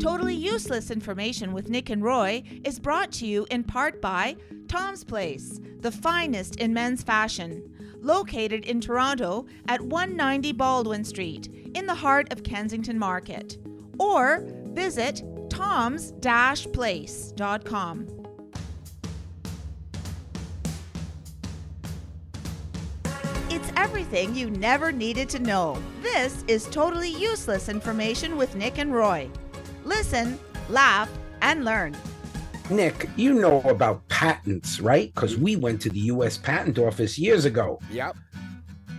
Totally Useless Information with Nick and Roy is brought to you in part by Tom's Place, the finest in men's fashion, located in Toronto at 190 Baldwin Street, in the heart of Kensington Market. Or visit toms-place.com. It's everything you never needed to know. This is Totally Useless Information with Nick and Roy. Listen, laugh, and learn. Nick, you know about patents, right? Because we went to the U.S. Patent Office years ago. Yep.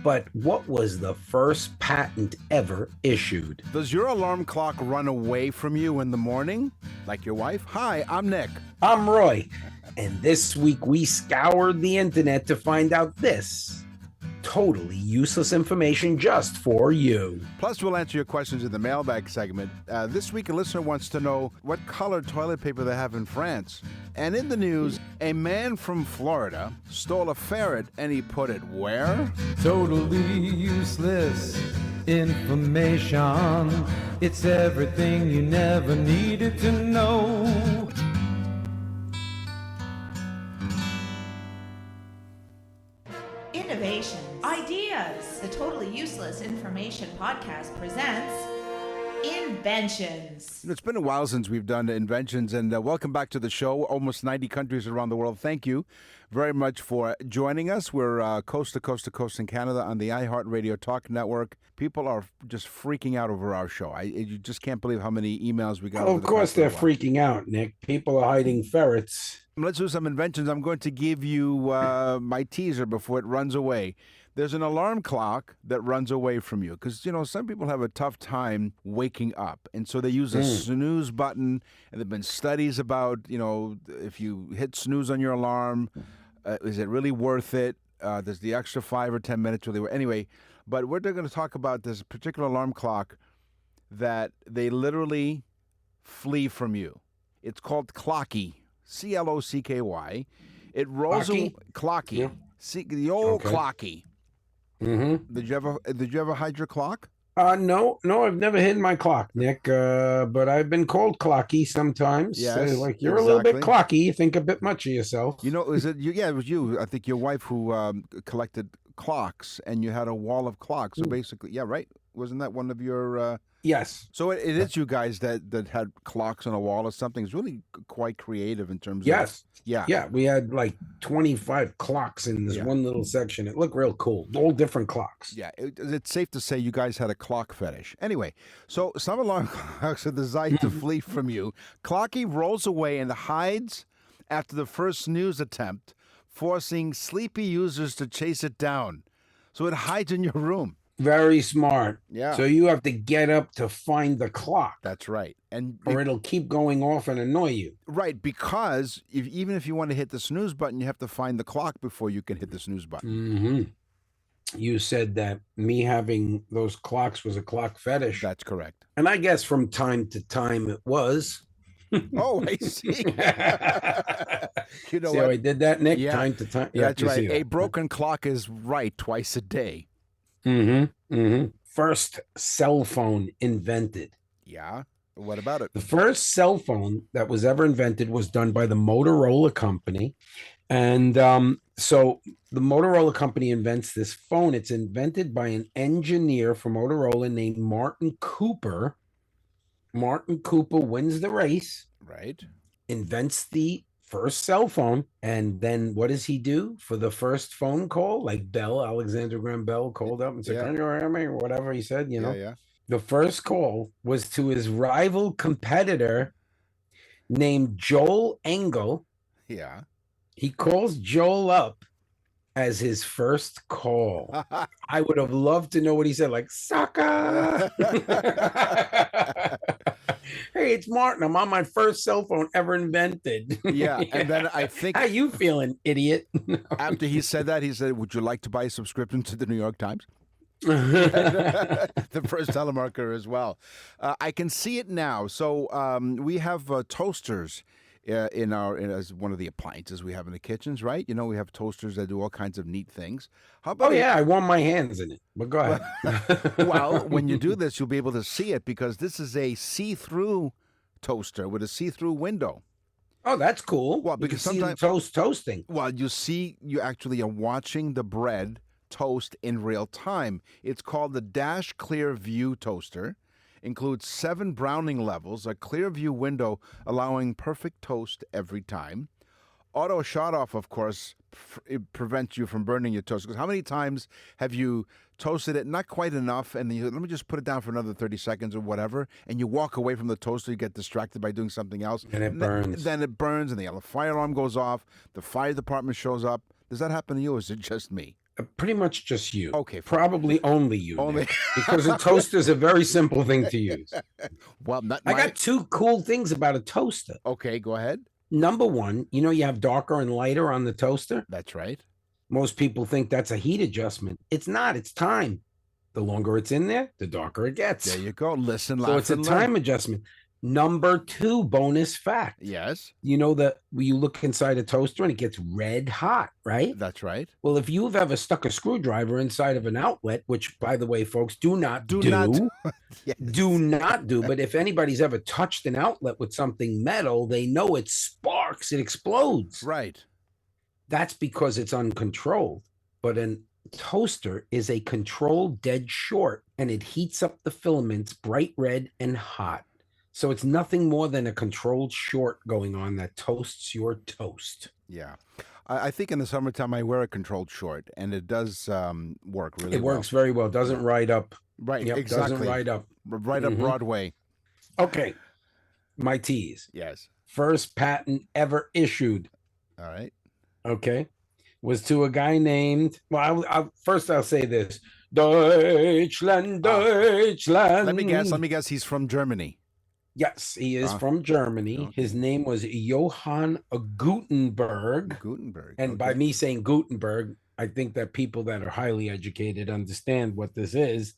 But what was the first patent ever issued? Does your alarm clock run away from you in the morning? Like your wife? Hi, I'm Nick. I'm Roy. And this week we scoured the internet to find out this. Totally useless information just for you. Plus, we'll answer your questions in the mailbag segment. This week, a listener wants to know what color toilet paper they have in France. And in the news, a man from Florida stole a ferret and he put it where? Totally useless information. It's everything you never needed to know. Innovations, ideas. The Totally Useless Information Podcast presents Inventions. It's been a while since we've done Inventions, and welcome back to the show. Almost 90 countries around the world. Thank you very much for joining us. We're coast to coast to coast in Canada on the iHeartRadio Talk Network. People are just freaking out over our show. You just can't believe how many emails we got. Oh, of course they're freaking out, Nick. People are hiding ferrets. Let's do some inventions. I'm going to give you my teaser before it runs away. There's an alarm clock that runs away from you because, you know, some people have a tough time waking up. And so they use a snooze button. And there have been studies about, you know, if you hit snooze on your alarm, is it really worth it? Does the extra 5 or 10 minutes really work? Anyway, but we're going to talk about this particular alarm clock that they literally flee from you. It's called Clocky. Clocky. It rolls Clocky. Yeah. The old Okay. Clocky. Mm-hmm. Did you ever hide your clock? No, I've never hidden my clock, Nick. But I've been called clocky sometimes. Yes, Like you're a little bit exactly. clocky. You think a bit much of yourself. You know, is it you? Yeah, it was you. I think your wife who collected clocks, and you had a wall of clocks. So basically, yeah, right. Wasn't that one of your? Yes. So it is you guys that had clocks on a wall or something. It's really quite creative in terms of. Yes. Yeah. Yeah. We had like 25 clocks in this one little section. It looked real cool. All different clocks. Yeah. It's safe to say you guys had a clock fetish. Anyway, so some alarm clocks are designed to flee from you. Clocky rolls away and hides after the first snooze attempt, forcing sleepy users to chase it down. So it hides in your room. Very smart. Yeah. So you have to get up to find the clock. That's right. Or it'll keep going off and annoy you. Right, because even if you want to hit the snooze button, you have to find the clock before you can hit the snooze button. Mm-hmm. You said that me having those clocks was a clock fetish. That's correct. And I guess from time to time it was. Oh, I see. You know see what? how I did that, Nick? Yeah. Time to time. Yeah, That's right. A broken clock is right twice a day. Mm-hmm. Mm-hmm. First cell phone invented. Yeah. What about it? The first cell phone that was ever invented was done by the Motorola company. And so the Motorola company invents this phone. It's invented by an engineer from Motorola named Martin Cooper. Martin Cooper wins the race. Right. Invents the first cell phone. And then what does he do for the first phone call? Like Bell, Alexander Graham Bell called up and said, "Can you hear me?" or whatever he said, you know. Yeah. The first call was to his rival competitor named Joel Engel. Yeah. He calls Joel up as his first call. I would have loved to know what he said, like, "Sucker." Hey, it's Martin. I'm on my first cell phone ever invented. Yeah. And then I think. How you feeling, idiot? After he said that, he said, "Would you like to buy a subscription to the New York Times?" The first telemarketer as well. I can see it now. So we have toasters as one of the appliances we have in the kitchens, right? You know, we have toasters that do all kinds of neat things. How Oh about yeah, I want my hands in it. But go ahead. well, when you do this, you'll be able to see it because this is a see-through toaster with a see-through window. Oh, that's cool. Well, You can because see the sometimes toasting. well, you actually are watching the bread toast in real time. It's called the Dash Clear View toaster. Includes 7 browning levels, a clear view window allowing perfect toast every time. Auto shut off, of course, it prevents you from burning your toast. Because how many times have you toasted it not quite enough, and then let me just put it down for another 30 seconds or whatever, and you walk away from the toaster, you get distracted by doing something else, And it burns. Then it burns, and the fire alarm goes off. The fire department shows up. Does that happen to you, or is it just me? Pretty much just you. Okay, fine. Probably only you. Only- Nick, because a toaster is a very simple thing to use. Well, not I my... got 2 cool things about a toaster. Okay, go ahead. Number one, you know, you have darker and lighter on the toaster. That's right. Most people think that's a heat adjustment. It's not, it's time. The longer it's in there, the darker it gets. There you go. Listen, So laugh, it's a and learn. time adjustment. Number 2, bonus fact. Yes, You know that when you look inside a toaster and it gets red hot, right? that's right. Well, if you've ever stuck a screwdriver inside of an outlet, which, by the way, folks, do not do, Yes. do not do. But if anybody's ever touched an outlet with something metal, they know it sparks, it explodes. Right. That's because it's uncontrolled. But a toaster is a controlled dead short, and it heats up the filaments bright red and hot. So it's nothing more than a controlled short going on that toasts your toast. Yeah. I think in the summertime I wear a controlled short, and it does work really It well. works very well. Doesn't ride up. Right, Yep, exactly. doesn't ride up. Right up Mhm. Broadway. Okay. My tease. Yes. First patent ever issued. All right. Okay. Was to a guy named, well, first I'll say this. Deutschland, Deutschland. Let me guess. He's from Germany. Yes, he is Ah, from Germany. okay. His name was Johann Gutenberg. Gutenberg. And by okay. me saying Gutenberg, I think that people that are highly educated understand what this is.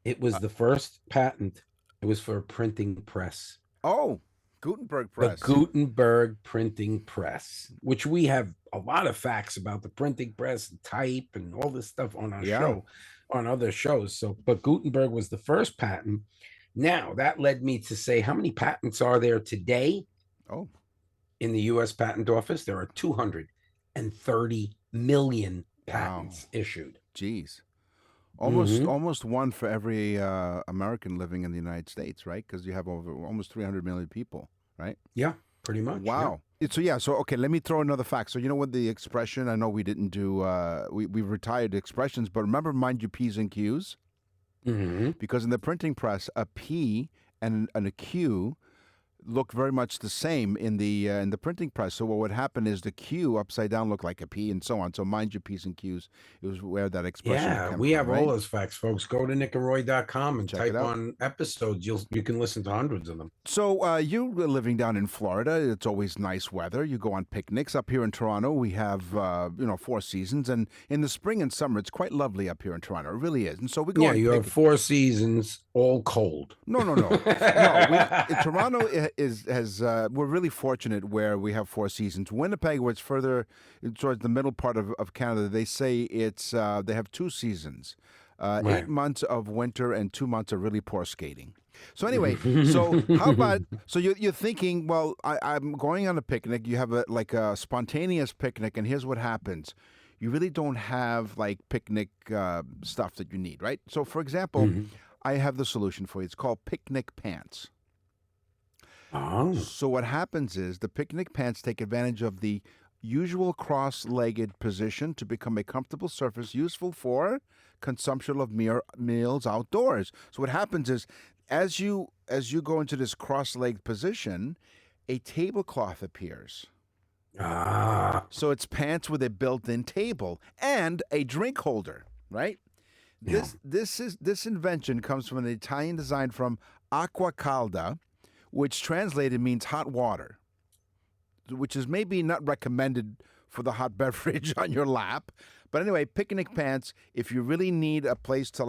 It was the first patent. It was for a printing press. Oh, Gutenberg press. The Gutenberg printing press, which we have a lot of facts about the printing press and type and all this stuff on our Yeah. show, on other shows. So, but Gutenberg was the first patent. Now, that led me to say, how many patents are there today? Oh, In the U.S. Patent Office, there are 230 million patents issued. geez. Mhm. Almost one for every American living in the United States, right? Because you have over almost 300 million people, right? Yeah, pretty much. yeah. Wow. So okay, let me throw another fact. So you know what the expression, I know we didn't do, we retired expressions, but remember, mind your P's and Q's? Mhm. Because in the printing press, a P and a Q look very much the same in the printing press. So what would happen is the Q upside down looked like a P and so on. So mind your P's and Q's. It was where that expression Yeah, came we from, have right? all those facts, folks. Go to nickandroy.com and Check type it out. on episodes. You can listen to hundreds of them. So you're living down in Florida. It's always nice weather. You go on picnics. Up here in Toronto, we have 4 seasons, and in the spring and summer, it's quite lovely up here in Toronto. It really is. And so we go. Yeah, on you have 4 seasons, all cold. No. No, Toronto we're really fortunate where we have 4 seasons. Winnipeg, where it's further towards the middle part of Canada, they say it's they have 2 seasons, Right. 8 months of winter and 2 months of really poor skating. So anyway, so how about you're thinking, well, I'm going on a picnic. You have a spontaneous picnic, and here's what happens. You really don't have like picnic stuff that you need, right? So for example, I have the solution for you. It's called picnic pants. Oh, So what happens is the picnic pants take advantage of the usual cross-legged position to become a comfortable surface useful for consumption of meals outdoors. So what happens is as you go into this cross-legged position, a tablecloth appears. So it's pants with a built-in table and a drink holder, right? Yeah. This invention comes from an Italian design from Acqua Calda, which translated means hot water, which is maybe not recommended for the hot beverage on your lap, But anyway, picnic pants, if you really need a place to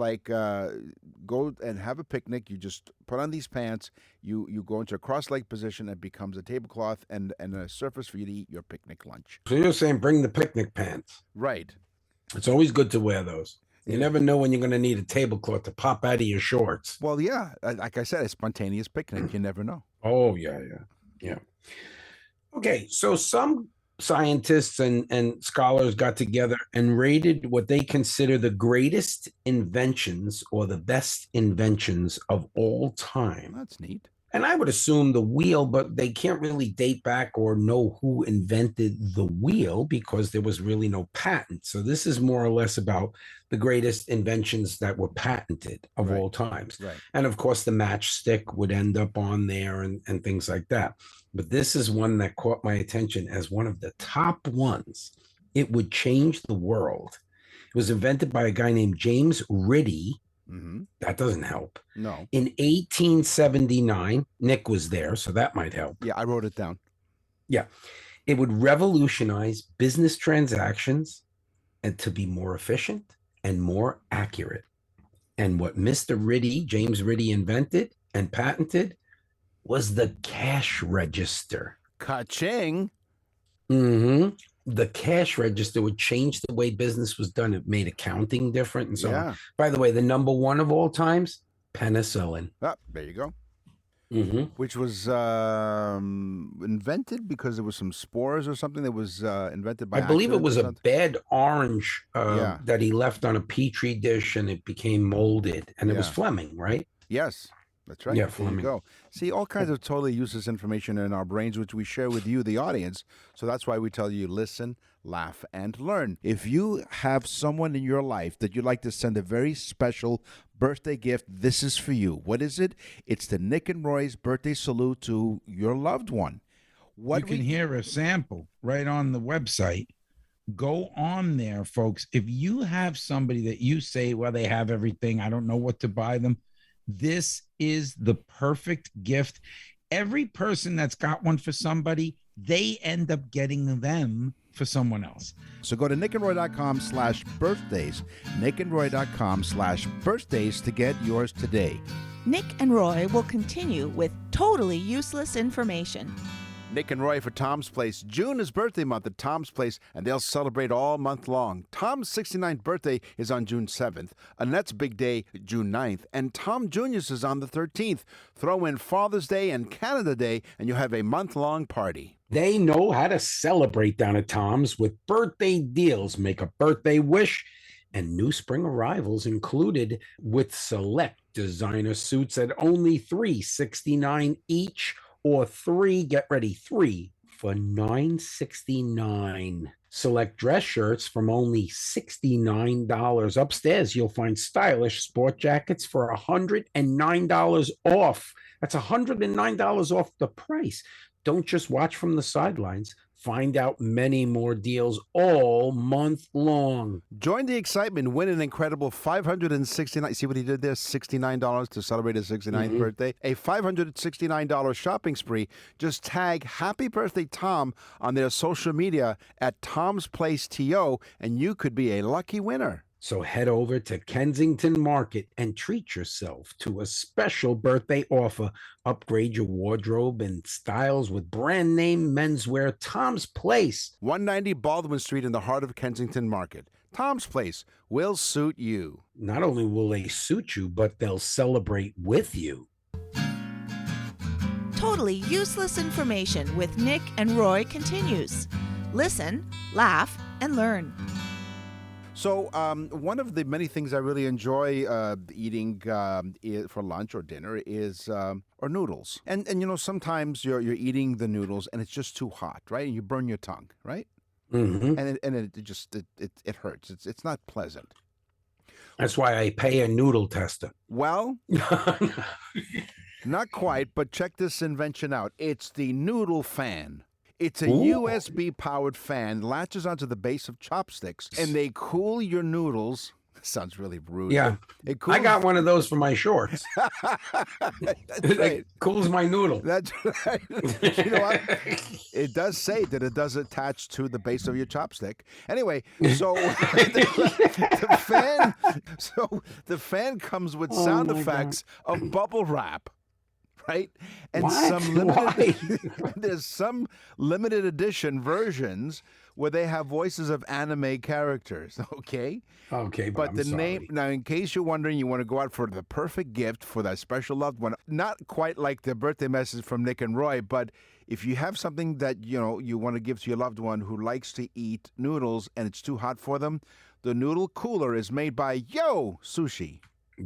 go and have a picnic, you just put on these pants, you go into a cross-leg position, it becomes a tablecloth and a surface for you to eat your picnic lunch. So you're saying bring the picnic pants. Right. It's always good to wear those. You never know when you're going to need a tablecloth to pop out of your shorts. Well, yeah, like I said, a spontaneous picnic. You never know. Oh, yeah. Okay, so some scientists and scholars got together and rated what they consider the greatest inventions or the best inventions of all time. That's neat. And I would assume the wheel, but they can't really date back or know who invented the wheel because there was really no patent. So this is more or less about the greatest inventions that were patented of all times. Right. And of course, the matchstick would end up on there and things like that. But this is one that caught my attention as one of the top ones. It would change the world. It was invented by a guy named James Ritty. Mm-hmm. That doesn't help. No. In 1879, Nick was there, so that might help. Yeah, I wrote it down. Yeah. It would revolutionize business transactions and to be more efficient and more accurate. And what Mr. Ritty, James Ritty, invented and patented was the cash register. Ka-ching. Mm-hmm. The cash register would change the way business was done. It made accounting different and so on. By the way, the number one of all times, penicillin. Ah, there you go. Mm-hmm. Which was invented because there was some spores or something that was invented by I believe it was a something. bad orange that he left on a petri dish and it became molded. And it was Fleming, right? Yes. That's right. Yeah, there you go. See, all kinds of totally useless information in our brains, which we share with you, the audience. So that's why we tell you listen, laugh, and learn. If you have someone in your life that you'd like to send a very special birthday gift, this is for you. What is it? It's the Nick and Roy's birthday salute to your loved one. You can hear a sample right on the website. Go on there, folks. If you have somebody that you say, well, they have everything, I don't know what to buy them, this is the perfect gift. Every person that's got one for somebody, they end up getting them for someone else. So go to nickandroy.com/birthdays, nickandroy.com/birthdays to get yours today. Nick and Roy will continue with totally useless information. Nick and Roy for Tom's Place. June is birthday month at Tom's Place, and they'll celebrate all month long. Tom's 69th birthday is on June 7th. Annette's big day, June 9th. And Tom Jr.'s is on the 13th. Throw in Father's Day and Canada Day, and you'll have a month-long party. They know how to celebrate down at Tom's with birthday deals. Make a birthday wish and new spring arrivals included with select designer suits at only $369 each. Or three for $969. Select dress shirts from only $69. Upstairs, you'll find stylish sport jackets for $109 off. That's $109 off the price. Don't just watch from the sidelines. Find out many more deals all month long. Join the excitement. Win an incredible $569. See what he did there? $69 to celebrate his 69th birthday. A $569 shopping spree. Just tag Happy Birthday Tom on their social media at Tom's Place TO, and you could be a lucky winner. So head over to Kensington Market and treat yourself to a special birthday offer. Upgrade your wardrobe and styles with brand name menswear. Tom's Place, 190 Baldwin Street in the heart of Kensington Market. Tom's Place will suit you. Not only will they suit you, but they'll celebrate with you. Totally useless information with Nick and Roy continues. Listen, laugh, and learn. So one of the many things I really enjoy eating for lunch or dinner is or noodles. And you know, sometimes you're eating the noodles and it's just too hot, right? And you burn your tongue, right? Mm-hmm. And it hurts. It's not pleasant. That's why I pay a noodle tester. Well, not quite, but check this invention out. It's the noodle fan. It's a USB-powered fan, latches onto the base of chopsticks, and they cool your noodles Sounds really rude. Yeah. It I cools. got one of those for my shorts. That's It right. cools my noodle. That's right. You know what? It does say that it does attach to the base of your chopstick. Anyway, so the fan, the fan comes with Oh sound my God. effects of bubble wrap, right? And What? some limited. Why? There's some limited edition versions where they have voices of anime characters. Okay. Okay, But I'm the sorry. name, now, in case you're wondering, you want to go out for the perfect gift for that special loved one. Not quite like the birthday message from Nick and Roy, but if you have something that you want to give to your loved one who likes to eat noodles and it's too hot for them, the noodle cooler is made by Yo Sushi.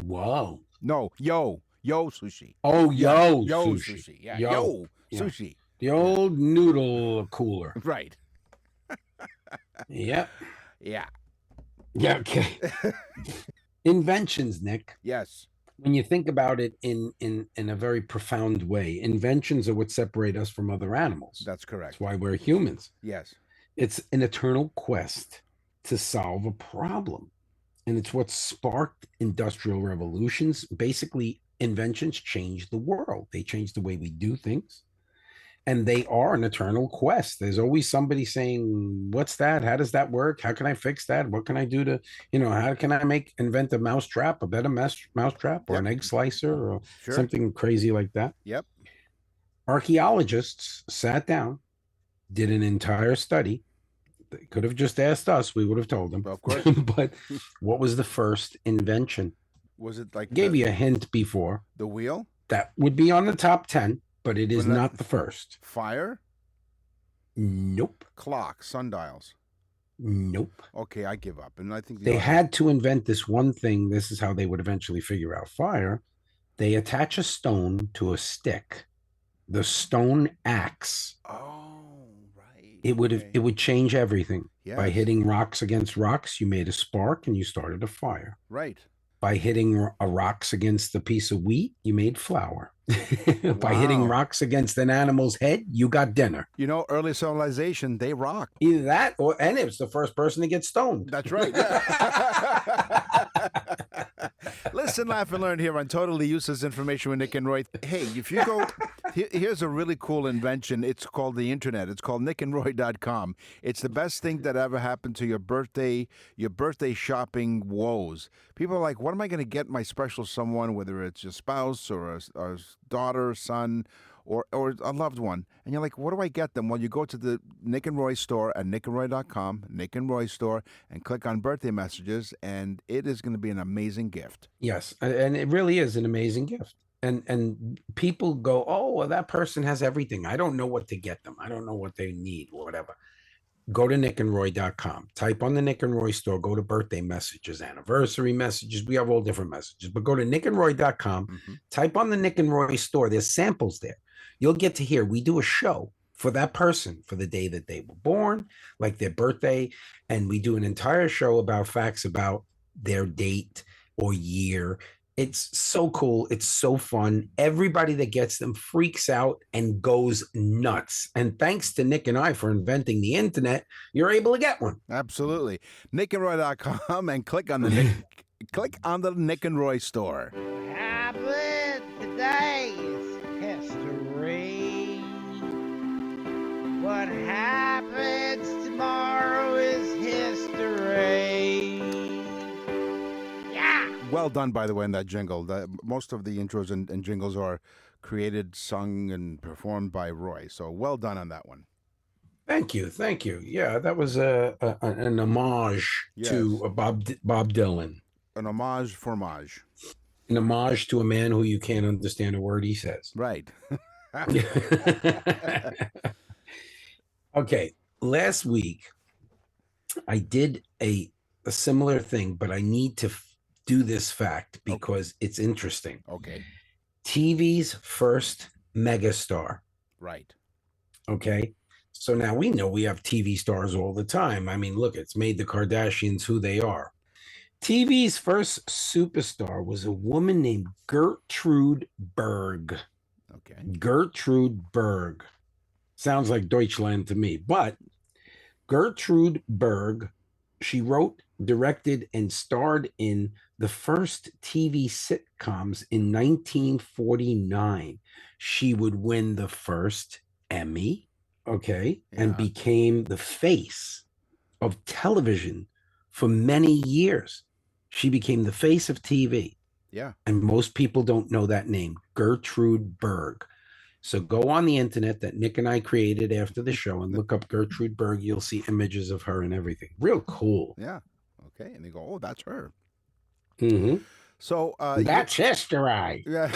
Whoa. No, Yo Sushi. Oh, Yeah, yo, Yo sushi. Yeah, Yo. Yo Yeah. Sushi. The old noodle cooler. Right. Yep. Yeah. Yeah. Okay. Inventions, Nick. Yes. When you think about it in a very profound way, inventions are what separate us from other animals. That's correct. That's why we're humans. Yes. It's an eternal quest to solve a problem. And it's what sparked industrial revolutions. Basically, inventions changed the world. They changed the way we do things. And they are an eternal quest. There's always somebody saying, what's that? How does that work? How can I fix that? What can I do to, how can I invent a mouse trap, a better mouse trap, or an egg slicer, or Sure. something crazy like that? Yep. Archaeologists sat down, did an entire study. They could have just asked us. We would have told them. Of course. But what was the first invention? Was it like Gave you a hint before. the wheel? That would be on the top 10, but it is Wasn't that- not the first. Fire? Nope. Clock, sundials. Nope. Okay, I give up. And I think They had to invent this one thing. This is how they would eventually figure out fire. They attach a stone to a stick. The stone axe. Oh, right. It would change everything. By Yes. hitting rocks against rocks, you made a spark and you started a fire. Right. By hitting rocks against a piece of wheat, you made flour. By hitting Wow. rocks against an animal's head, you got dinner. Early civilization, they rock. Either that, and it was the first person to get stoned. That's right. Listen, laugh, and learn here on Totally Useless Information with Nick and Roy. Hey, if you go, here's a really cool invention. It's called the internet. It's called nickandroy.com. It's the best thing that ever happened to your birthday shopping woes. People are like, what am I going to get my special someone, whether it's your spouse or a daughter, son, or a loved one? And you're like, what do I get them? Well, you go to the Nick and Roy store at nickandroy.com, Nick and Roy store, and click on birthday messages, and it is going to be an amazing gift. Yes, and it really is an amazing gift. And people go, oh, well, that person has everything. I don't know what to get them. I don't know what they need or whatever. Go to nickandroy.com. Type on the Nick and Roy store. Go to birthday messages, anniversary messages. We have all different messages. But go to nickandroy.com. Mm-hmm. Type on the Nick and Roy store. There's samples there. You'll get to hear. We do a show for that person for the day that they were born, like their birthday. And we do an entire show about facts about their date or year. It's so cool. It's so fun. Everybody that gets them freaks out and goes nuts. And thanks to Nick and I for inventing the internet, you're able to get one. Absolutely. nickandroy.com and click on the Nick and Roy store. Happened today is history. What happens tomorrow is history. Yeah. Well done, by the way, in that jingle. Most of the intros and jingles are created, sung, and performed by Roy. So well done on that one. Thank you. Thank you. Yeah, that was an homage to Bob Dylan. An homage fromage. An homage to a man who you can't understand a word he says. Right. Okay. Last week, I did a similar thing, but I need to do this fact because it's interesting. Okay. TV's first megastar. Right. Okay. So now we know we have TV stars all the time. I mean, look, it's made the Kardashians who they are. TV's first superstar was a woman named Gertrude Berg. Okay. Gertrude Berg. Sounds like Deutschland to me, but Gertrude Berg, she wrote directed and starred in the first TV sitcoms in 1949. She would win the first Emmy, okay, and Yeah. became the face of television for many years. She became the face of TV. Yeah. And most people don't know that name, Gertrude Berg. So go on the internet that Nick and I created after the show and look up Gertrude Berg. You'll see images of her and everything. Real cool. Yeah. Okay. And they go, oh, that's her. Mm-hmm. So That's history. yeah.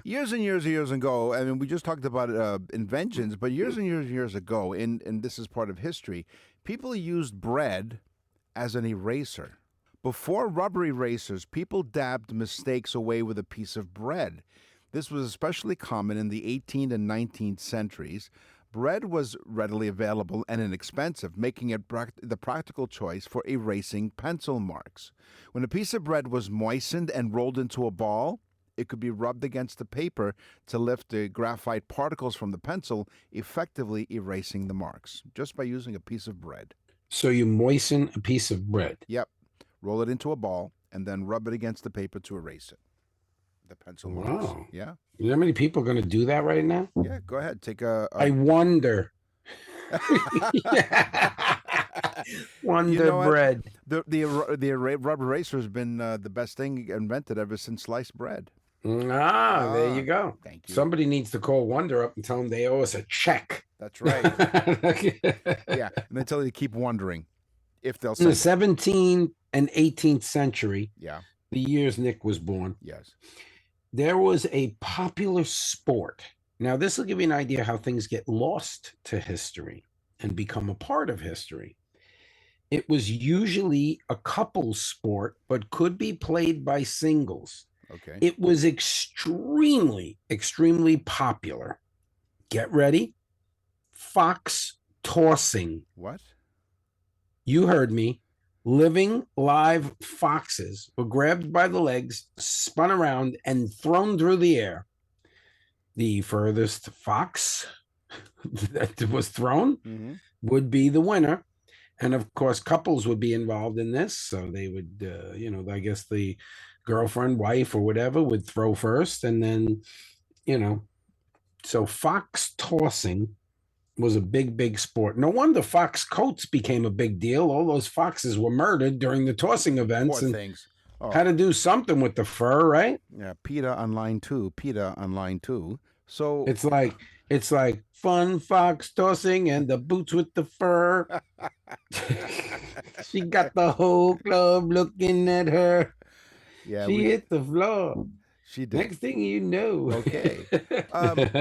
Years and years ago, I mean, we just talked about inventions, but years and years ago, and this is part of history, people used bread as an eraser. Before rubber erasers, people dabbed mistakes away with a piece of bread. This was especially common in the 18th and 19th centuries. Bread was readily available and inexpensive, making it the practical choice for erasing pencil marks. When a piece of bread was moistened and rolled into a ball, it could be rubbed against the paper to lift the graphite particles from the pencil, effectively erasing the marks, just by using a piece of bread. So you moisten a piece of bread. Yep. Roll it into a ball and then rub it against the paper to erase it. The pencil marks. Wow. Yeah. You know how many people are going to do that right now? Yeah. Go ahead. Take a I wonder. Wonder You know what? bread. The rubber eraser has been the best thing invented ever since sliced bread. There you go. Thank you. Somebody needs to call Wonder up and tell them they owe us a check. That's right. Yeah. And they tell you to keep wondering if they'll In the send it. 17th and 18th century, Yeah. the years Nick was born, Yes. there was a popular sport. Now, this will give you an idea how things get lost to history and become a part of history. It was usually a couples sport, but could be played by singles. Okay. It was extremely, extremely popular. Get ready. Fox tossing. What? You heard me. Living live foxes were grabbed by the legs, spun around, and thrown through the air. The furthest fox that was thrown Mm-hmm. would be the winner. And of course, couples would be involved in this. So they would, I guess the girlfriend, wife, or whatever would throw first. And then, so fox tossing was a big, big sport. No wonder fox coats became a big deal. All those foxes were murdered during the tossing events Poor and things. Oh, had to do something with the fur, right? yeah. PETA on line 2. PETA on line 2. So It's like fun fox tossing and the boots with the fur. She got the whole club looking at her. yeah, She hit the floor. she did. Next thing you know. Okay.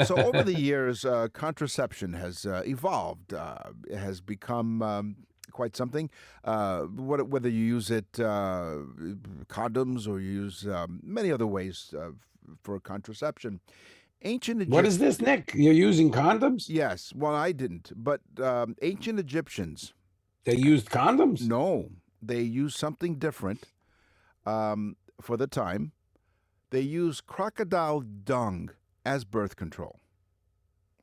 So over the years, contraception has evolved. It has become quite something. Whether you use it condoms or you use many other ways for contraception. Ancient What is this, Nick? You're using condoms? Yes. Well, I didn't, but ancient Egyptians. They used condoms? No, they used something different for the time. They used crocodile dung as birth control.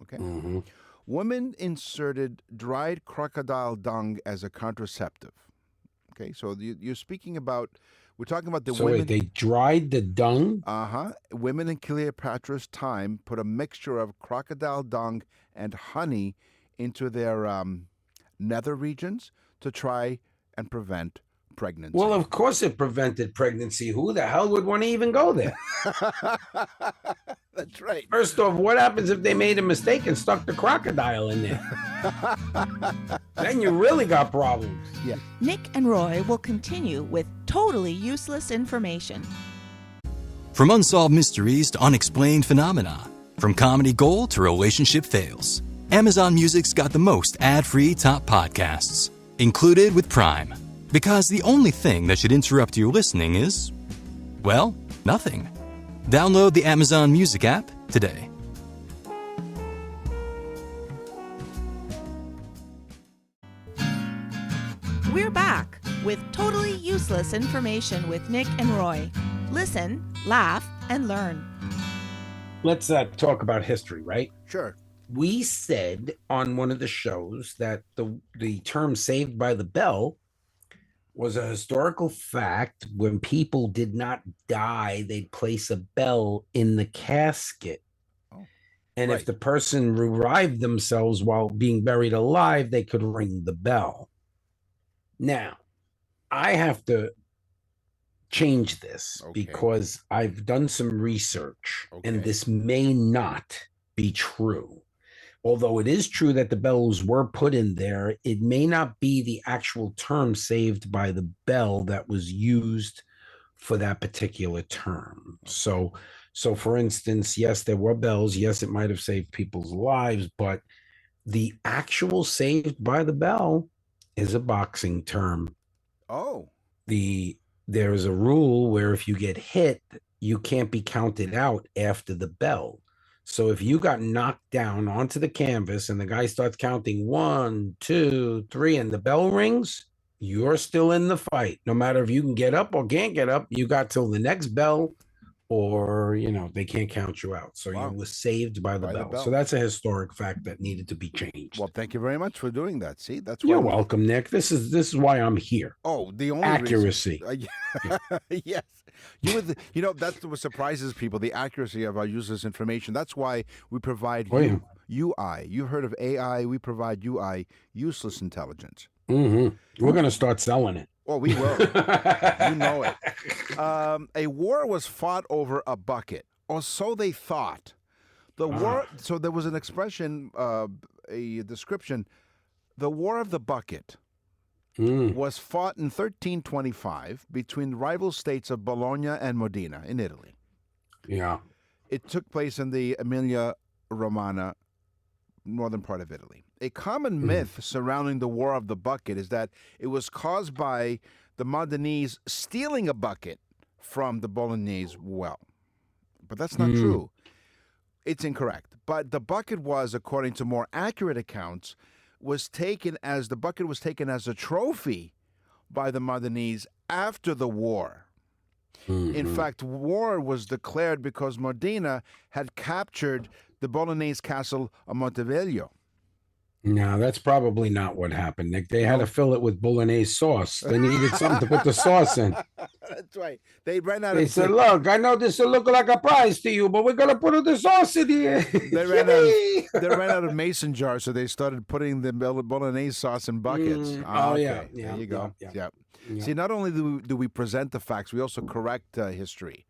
Okay. Mm-hmm. Women inserted dried crocodile dung as a contraceptive. Okay, so you're speaking about, we're talking about the So women. wait, they dried the dung? Women in Cleopatra's time put a mixture of crocodile dung and honey into their nether regions to try and prevent pregnancy. Well, of course it prevented pregnancy. Who the hell would want to even go there? That's right. First off, what happens if they made a mistake and stuck the crocodile in there? Then you really got problems. Yeah. Nick and Roy will continue with totally useless information. From unsolved mysteries to unexplained phenomena, from comedy gold to relationship fails, Amazon Music's got the most ad-free top podcasts, included with Prime. Because the only thing that should interrupt your listening is, well, nothing. Download the Amazon Music app today. We're back with totally useless information with Nick and Roy. Listen, laugh, and learn. Let's talk about history, right? Sure. we said on one of the shows that the term "saved by the bell" was a historical fact. When people did not die, they'd place a bell in the casket. Oh, And right. if the person revived themselves while being buried alive, they could ring the bell. Now, I have to change this Okay. because I've done some research and Okay. this may not be true. Although it is true that the bells were put in there, it may not be the actual term "saved by the bell" that was used for that particular term. So for instance, yes, there were bells. Yes, it might have saved people's lives, but the actual "saved by the bell" is a boxing term. Oh. There is a rule where if you get hit, you can't be counted out after the bell. So if you got knocked down onto the canvas and the guy starts counting 1, 2, 3, and the bell rings, you're still in the fight. No matter if you can get up or can't get up, you got till the next bell, or they can't count you out. So Wow. you were saved by the By the bell. bell. So that's a historic fact that needed to be changed. Well, thank you very much for doing that. See, that's why You're welcome, Nick. This is why I'm here. Oh, the only Accuracy. Yes. That's what surprises people, the accuracy of our useless information. That's why we provide UI. You've heard of AI. We provide UI, useless intelligence. We're going to start selling it. Oh, we will. You know it. A war was fought over a bucket, or so they thought. The war. So there was an expression, a description. The War of the Bucket was fought in 1325 between rival states of Bologna and Modena in Italy. Yeah. It took place in the Emilia-Romagna, northern part of Italy. A common myth surrounding the War of the Bucket is that it was caused by the Modenese stealing a bucket from the Bolognese well. But that's not true. It's incorrect. But the bucket was, according to more accurate accounts, was taken as a trophy by the Modenese after the war. In fact, war was declared because Modena had captured the Bolognese castle of Montevideo. No, that's probably not what happened, Nick. They had to fill it with bolognese sauce. They needed something to put the sauce in. That's right. They ran out They of... said, look, I know this will look like a prize to you, but we're going to put the sauce in here. They ran out of mason jars, so they started putting the bolognese sauce in buckets. Yeah. There you go. Yeah. See, not only do we present the facts, we also correct history.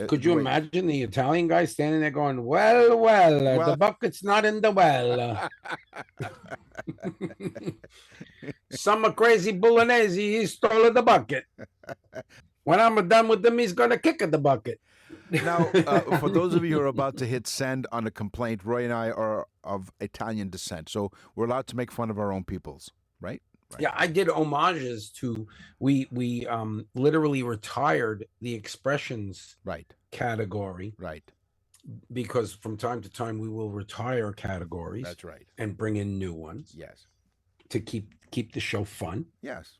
Could you imagine the Italian guy standing there going, well, the bucket's not in the well. Some crazy bolognese, he stole the bucket. When I'm done with him, he's going to kick at the bucket. Now, for those of you who are about to hit send on a complaint, Roy and I are of Italian descent, so we're allowed to make fun of our own peoples, right? Right. Yeah, I did homages to, we literally retired the expressions category. Right. Because from time to time we will retire categories. That's right. And bring in new ones. Yes. To keep the show fun. Yes.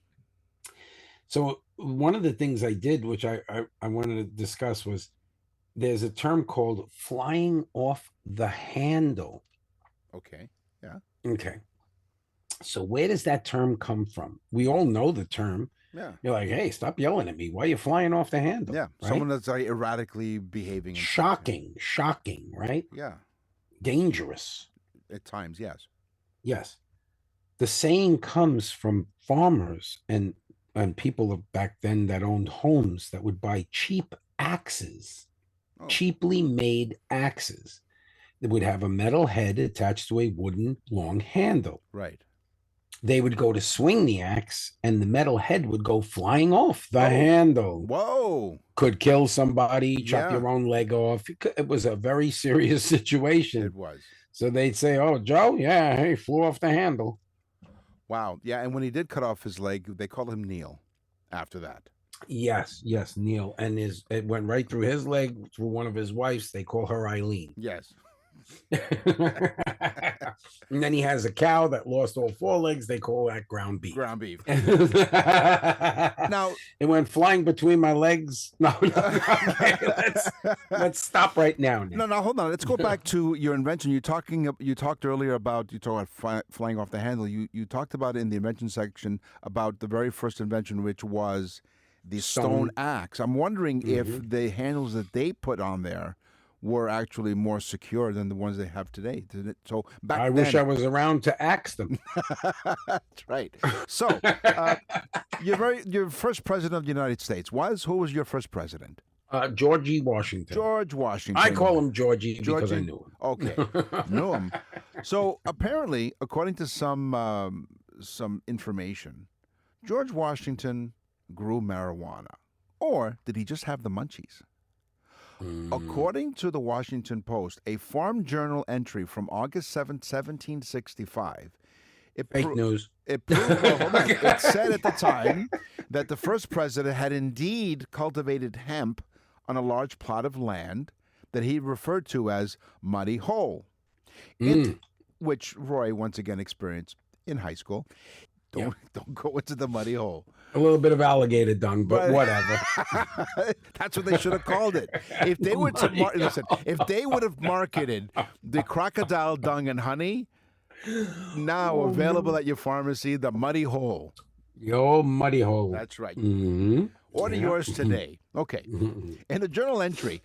So one of the things I did, which I wanted to discuss, was there's a term called flying off the handle. Okay. Yeah. Okay. So where does that term come from? We all know the term. Yeah. You're like, hey, stop yelling at me. Why are you flying off the handle? Yeah. Right? Someone that's like erratically behaving. Shocking, right? Yeah. Dangerous. At times, yes. Yes. The saying comes from farmers and people of back then that owned homes that would buy cheap axes, cheaply made axes. They would have a metal head attached to a wooden long handle. Right. They would go to swing the axe and the metal head would go flying off the handle. Whoa. Could kill somebody, chop your own leg off. It was a very serious situation. It was. So they'd say, oh, Joe, he flew off the handle. Wow. Yeah. And when he did cut off his leg, they called him Neil after that. Yes, Neil. And it went right through his leg, through one of his wives. They call her Eileen. Yes. And then he has a cow that lost all 4 legs. They call that ground beef. Ground beef. Now Now, it went flying between my legs. No, okay, let's stop right now, Nick. no, hold on. Let's go back to your invention. You talked earlier about flying off the handle. You talked about in the invention section about the very first invention, which was the stone axe. I'm wondering if the handles that they put on there were actually more secure than the ones they have today. So back I wish I was around to axe them. That's right. So your first president of the United States who was your first president? Georgie Washington. George Washington. I call him Georgie because I knew him. Okay, knew him. So apparently, according to some information, George Washington grew marijuana, or did he just have the munchies? According to the Washington Post, a Farm Journal entry from August 7th, 1765, Fake news. It proved, well, hold on. It said at the time that the first president had indeed cultivated hemp on a large plot of land that he referred to as Muddy Hole, which Roy once again experienced in high school. Don't go into the muddy hole. A little bit of alligator dung, but whatever. That's what they should have called it. If they were to listen, if they would have marketed the crocodile dung and honey, now available at your pharmacy, the muddy hole. The old muddy hole. That's right. Mm-hmm. Order yours today. Okay. In the journal entry,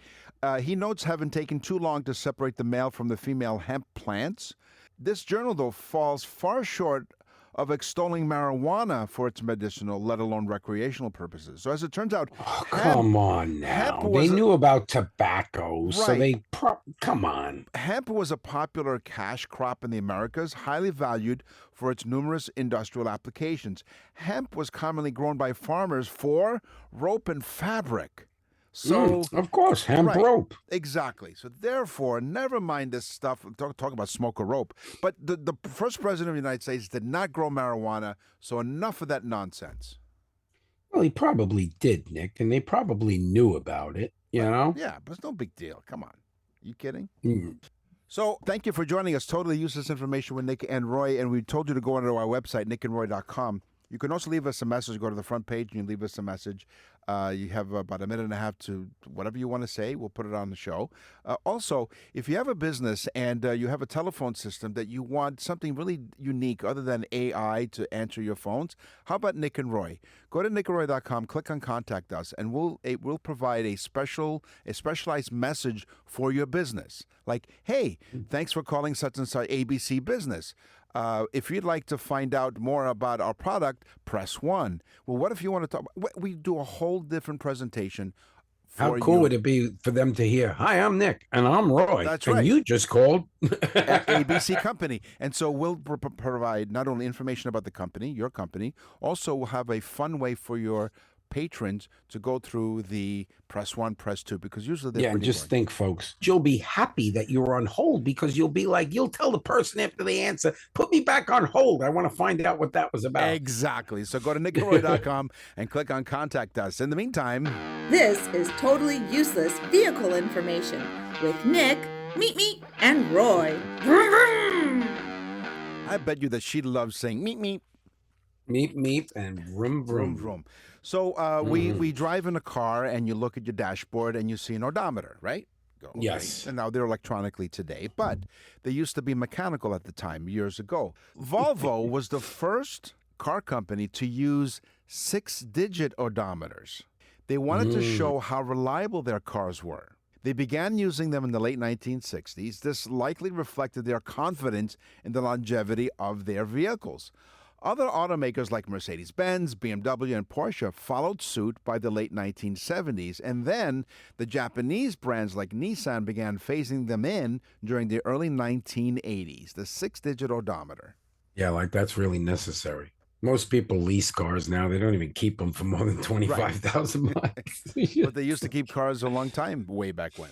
he notes having taken too long to separate the male from the female hemp plants. This journal, though, falls far short of extolling marijuana for its medicinal, let alone recreational purposes. So as it turns out, come on now. They knew about tobacco, so they come on. Hemp was a popular cash crop in the Americas, highly valued for its numerous industrial applications. Hemp was commonly grown by farmers for rope and fabric. So, of course, hemp rope. Exactly. So therefore, never mind this stuff. Talk about smoke or rope. But the first president of the United States did not grow marijuana, so enough of that nonsense. Well, he probably did, Nick, and they probably knew about it, you know? Yeah, but it's no big deal. Come on. You kidding? So thank you for joining us. Totally useless information with Nick and Roy, and we told you to go onto our website, nickandroy.com. You can also leave us a message. Go to the front page and you leave us a message. You have about a minute and a half to whatever you want to say. We'll put it on the show. Also, if you have a business and you have a telephone system that you want something really unique other than AI to answer your phones, how about Nick and Roy? Go to nickandroy.com, click on Contact Us, and we'll provide a specialized message for your business. Like, hey, thanks for calling such and such ABC Business. If you'd like to find out more about our product, press 1. Well, what if you want to talk? We do a whole different presentation. How cool would it be for them to hear, hi, I'm Nick, and I'm Roy. That's right. And you just called ABC Company. And so we'll provide not only information about the company, your company, also we'll have a fun way for your patrons to go through the press 1, press 2, because usually they're and just boring. Think, folks, you'll be happy that you were on hold because you'll be like, you'll tell the person after they answer, put me back on hold. I want to find out what that was about. Exactly. So go to nickandroy.com and click on Contact Us. In the meantime, This is totally useless vehicle information with Nick, Meet, and Roy. I bet you that she loves saying meet, Meet, and vroom, vroom. vroom. So we drive in a car and you look at your dashboard and you see an odometer, right? Okay. Yes. And now they're electronically today, but they used to be mechanical at the time, years ago. Volvo was the first car company to use 6-digit odometers. They wanted to show how reliable their cars were. They began using them in the late 1960s. This likely reflected their confidence in the longevity of their vehicles. Other automakers like Mercedes-Benz, BMW, and Porsche followed suit by the late 1970s, and then the Japanese brands like Nissan began phasing them in during the early 1980s, the 6-digit odometer. Yeah, like that's really necessary. Most people lease cars now. They don't even keep them for more than 25,000 miles. But they used to keep cars a long time way back when.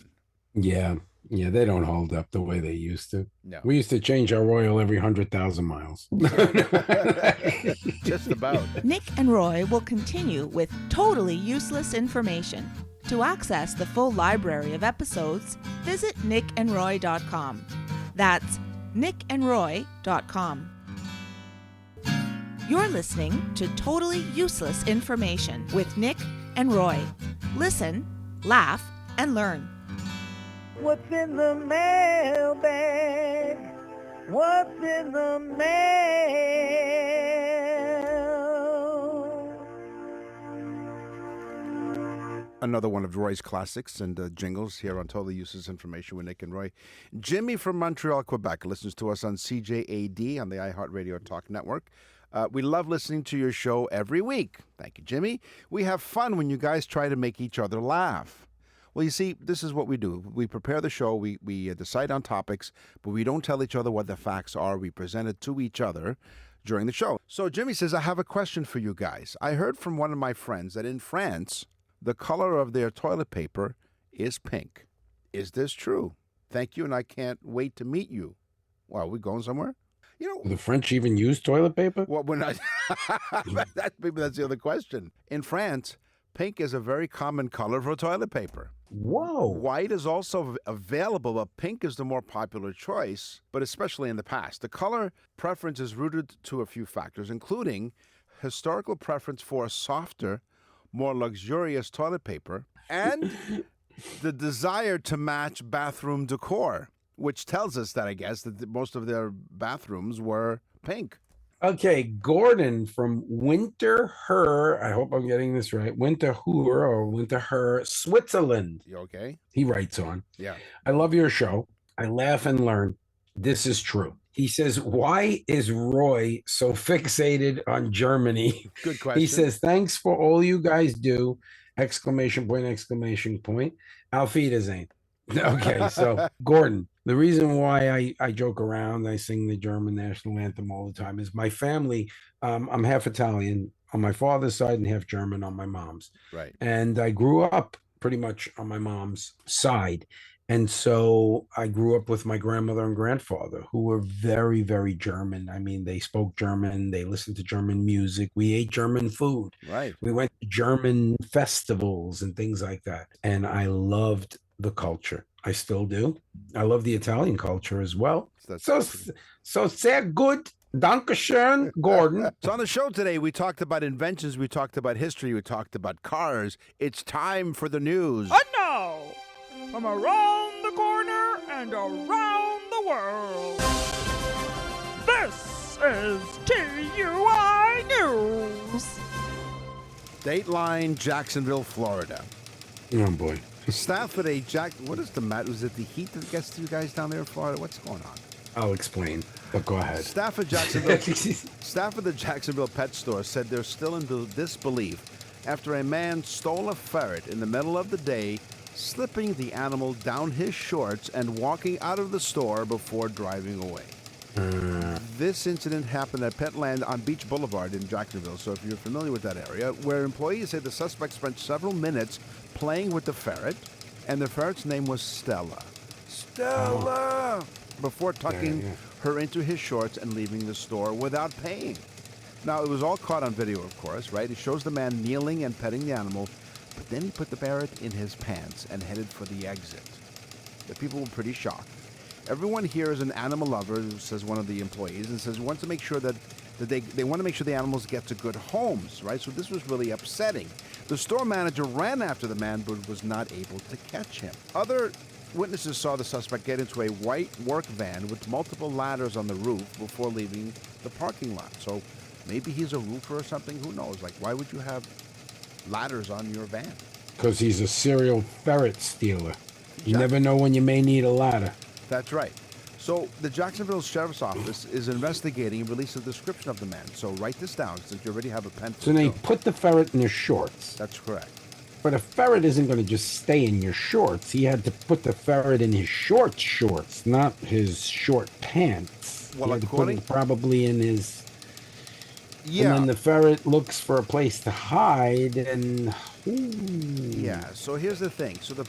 Yeah, they don't hold up the way they used to. No. We used to change our oil every 100,000 miles. Just about. Nick and Roy will continue with totally useless information. To access the full library of episodes, visit nickandroy.com. That's nickandroy.com. You're listening to Totally Useless Information with Nick and Roy. Listen, laugh, and learn. What's in the mailbag? What's in the mail? Another one of Roy's classics and jingles here on Totally Useless Information with Nick and Roy. Jimmy from Montreal, Quebec, listens to us on CJAD on the iHeartRadio Talk Network. We love listening to your show every week. Thank you, Jimmy. We have fun when you guys try to make each other laugh. Well, you see, this is what we do. We prepare the show, we decide on topics, but we don't tell each other what the facts are. We present it to each other during the show. So Jimmy says, I have a question for you guys. I heard from one of my friends that in France, the color of their toilet paper is pink. Is this true? Thank you, and I can't wait to meet you. Well, are we going somewhere? You know, The French even use toilet paper? well, when I maybe that's the other question. In France, pink is a very common color for toilet paper. Whoa. White is also available, but pink is the more popular choice, but especially in the past. The color preference is rooted to a few factors, including historical preference for a softer, more luxurious toilet paper, and the desire to match bathroom decor, which tells us that, I guess, that most of their bathrooms were pink. Okay, Gordon from Winterthur, I hope I'm getting this right, Winterthur, Switzerland. You okay? He writes on, Yeah. I love your show. I laugh and learn. This is true. He says, why is Roy so fixated on Germany? Good question. He says, thanks for all you guys do, exclamation point, exclamation point. Auf Wiedersehen. Okay, so Gordon, the reason why I joke around, I sing the German national anthem all the time is my family, I'm half Italian on my father's side and half German on my mom's. Right. And I grew up pretty much on my mom's side. And so I grew up with my grandmother and grandfather who were very, very German. I mean, they spoke German, they listened to German music, we ate German food. Right. We went to German festivals and things like that. And I loved the culture. I still do. I love the Italian culture as well. So sehr good. Dankeschön, Gordon. So on the show today, we talked about inventions, we talked about history, we talked about cars. It's time for the news. And now, from around the corner and around the world, this is TUI News. Dateline, Jacksonville, Florida. Oh boy. Staff at what is the matter? Was it the heat that gets to you guys down there in Florida? What's going on? I'll explain, but go ahead. Staff at the Jacksonville pet store said they're still in disbelief after a man stole a ferret in the middle of the day, slipping the animal down his shorts and walking out of the store before driving away. This incident happened at Petland on Beach Boulevard in Jacksonville, so if you're familiar with that area, where employees say the suspect spent several minutes playing with the ferret, and the ferret's name was Stella. Stella! Before tucking her into his shorts and leaving the store without paying. Now, it was all caught on video, of course, right? It shows the man kneeling and petting the animal, but then he put the ferret in his pants and headed for the exit. The people were pretty shocked. Everyone here is an animal lover, says one of the employees, and says want to make sure that they want to make sure the animals get to good homes, right? So this was really upsetting. The store manager ran after the man, but was not able to catch him. Other witnesses saw the suspect get into a white work van with multiple ladders on the roof before leaving the parking lot. So maybe he's a roofer or something. Who knows? Like, why would you have ladders on your van? Because he's a serial ferret stealer. You Exactly. never know when you may need a ladder. That's right. So the Jacksonville Sheriff's Office is investigating and released a description of the man. So write this down since you already have a pen. So now you put the ferret in his shorts. That's correct. But a ferret isn't going to just stay in your shorts. He had to put the ferret in his shorts, not his short pants. Well, he had to put according- it probably in his... Yeah. And then the ferret looks for a place to hide, and... Yeah, so here's the thing. So the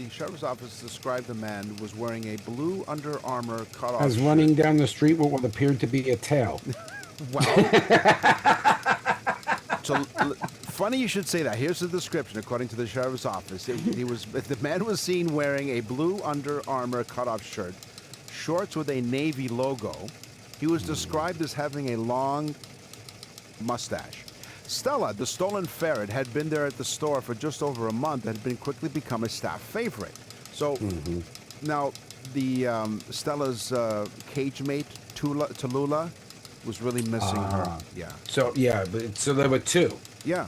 sheriff's office described the man who was wearing a blue Under Armour cutoff was shirt. running down the street with what appeared to be a tail. Well, so Funny you should say that. Here's the description, according to the sheriff's office. The man was seen wearing a blue Under Armour cutoff shirt, shorts with a Navy logo. He was described as having a long mustache. Stella, the stolen ferret, had been there at the store for just over a month and had quickly become a staff favorite. So now the Stella's cage mate, Tallulah, was really missing her. Yeah. So so there were two. Yeah.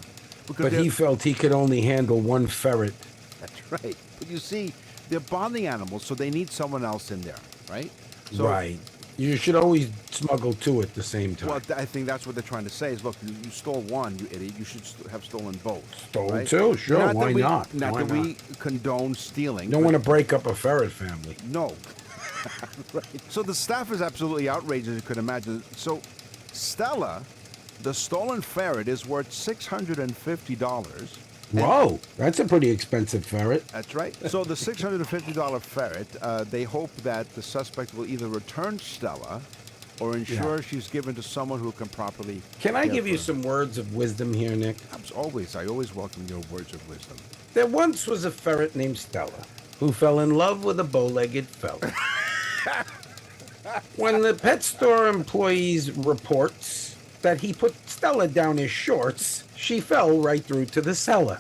But he felt he could only handle one ferret. That's right. But you see, they're bonding animals, so they need someone else in there, right? So, right. You should always smuggle two at the same time. Well, I think that's what they're trying to say is, look, you stole one, you idiot. You should have stolen both. Stolen right? two? Sure, why not? Not Why that we condone stealing. You don't want to break up a ferret family. No. Right. So the staff is absolutely outraged, as you could imagine. So Stella, the stolen ferret, is worth $650. Whoa, that's a pretty expensive ferret. That's right. So the $650 ferret, they hope that the suspect will either return Stella or ensure she's given to someone who can properly Can I care give for you her. some words of wisdom here, Nick? I always welcome your words of wisdom. There once was a ferret named Stella who fell in love with a bow-legged fella. When the pet store employees reports that he put Stella down his shorts, she fell right through to the cellar.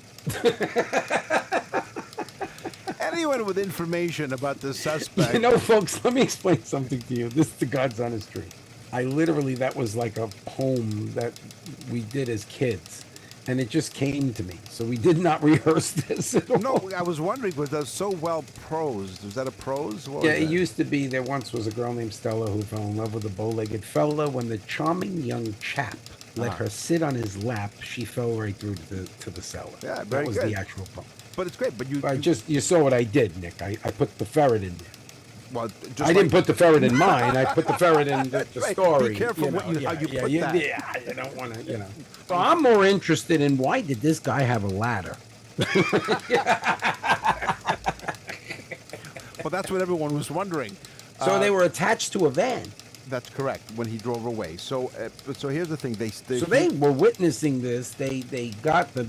Anyone with information about the suspect. You know, folks, let me explain something to you. This is the God's honest truth. That was like a poem that we did as kids. And it just came to me. So we did not rehearse this at all. No, I was wondering, was that so well prosed? Was that a prose? What Yeah, was it that? used to be there once was a girl named Stella who fell in love with a bow-legged fella. When the charming young chap let her sit on his lap, she fell right through to the cellar. Yeah, very That was good. the actual poem. But it's great. But You saw what I did, Nick. I put the ferret in there. well, just I didn't put the ferret in mine. I put the ferret in the right. story. Be careful how you put that. Yeah, you don't want to, So I'm more interested in why did this guy have a ladder? Well, that's what everyone was wondering. So they were attached to a van. That's correct. When he drove away. So here's the thing. They were witnessing this. They got the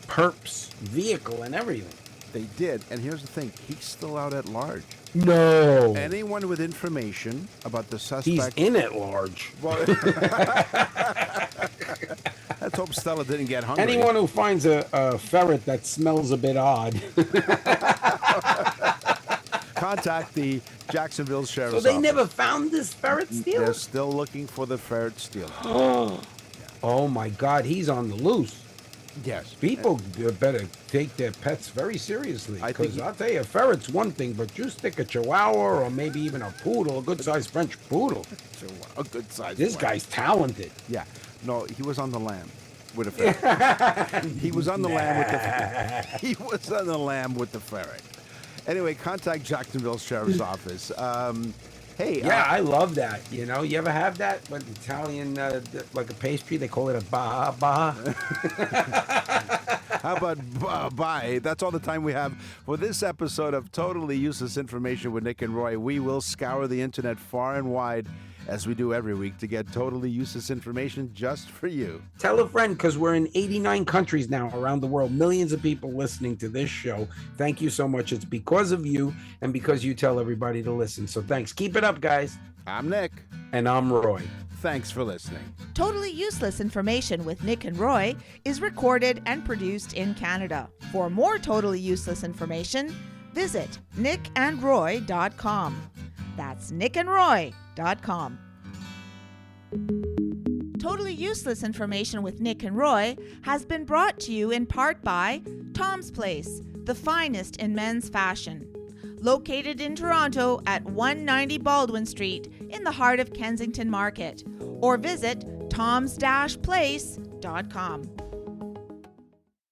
perp's vehicle and everything. They did. And here's the thing. He's still out at large. No. Anyone with information about the suspect. He's in at large. Well, let's hope Stella didn't get hungry. Anyone who finds a ferret that smells a bit odd. Contact the Jacksonville Sheriff's So they Office. never found this ferret stealer? They're still looking for the ferret stealer. Oh my God, he's on the loose. Yes. People better take their pets very seriously. I think Because I'll tell you, a ferret's one thing, but you stick a Chihuahua or maybe even a poodle, a good-sized French poodle. So, a good size. This one. guy's talented. Yeah. No, he was on the lamb with a ferret. He was on the lamb with the. He was on the lamb with the ferret. Anyway, contact Jacksonville Sheriff's Office. Hey. Yeah, I love that. You ever have that? With Italian, like a pastry, they call it a ba. How about bye? That's all the time we have for this episode of Totally Useless Information with Nick and Roy. We will scour the internet far and wide, as we do every week, to get totally useless information just for you. Tell a friend, because we're in 89 countries now around the world. Millions of people listening to this show. Thank you so much. It's because of you and because you tell everybody to listen. So thanks. Keep it up, guys. I'm Nick. And I'm Roy. Thanks for listening. Totally Useless Information with Nick and Roy is recorded and produced in Canada. For more totally useless information, visit nickandroy.com. That's nickandroy.com. Totally Useless Information with Nick and Roy has been brought to you in part by Tom's Place, the finest in men's fashion. Located in Toronto at 190 Baldwin Street in the heart of Kensington Market. Or visit toms-place.com.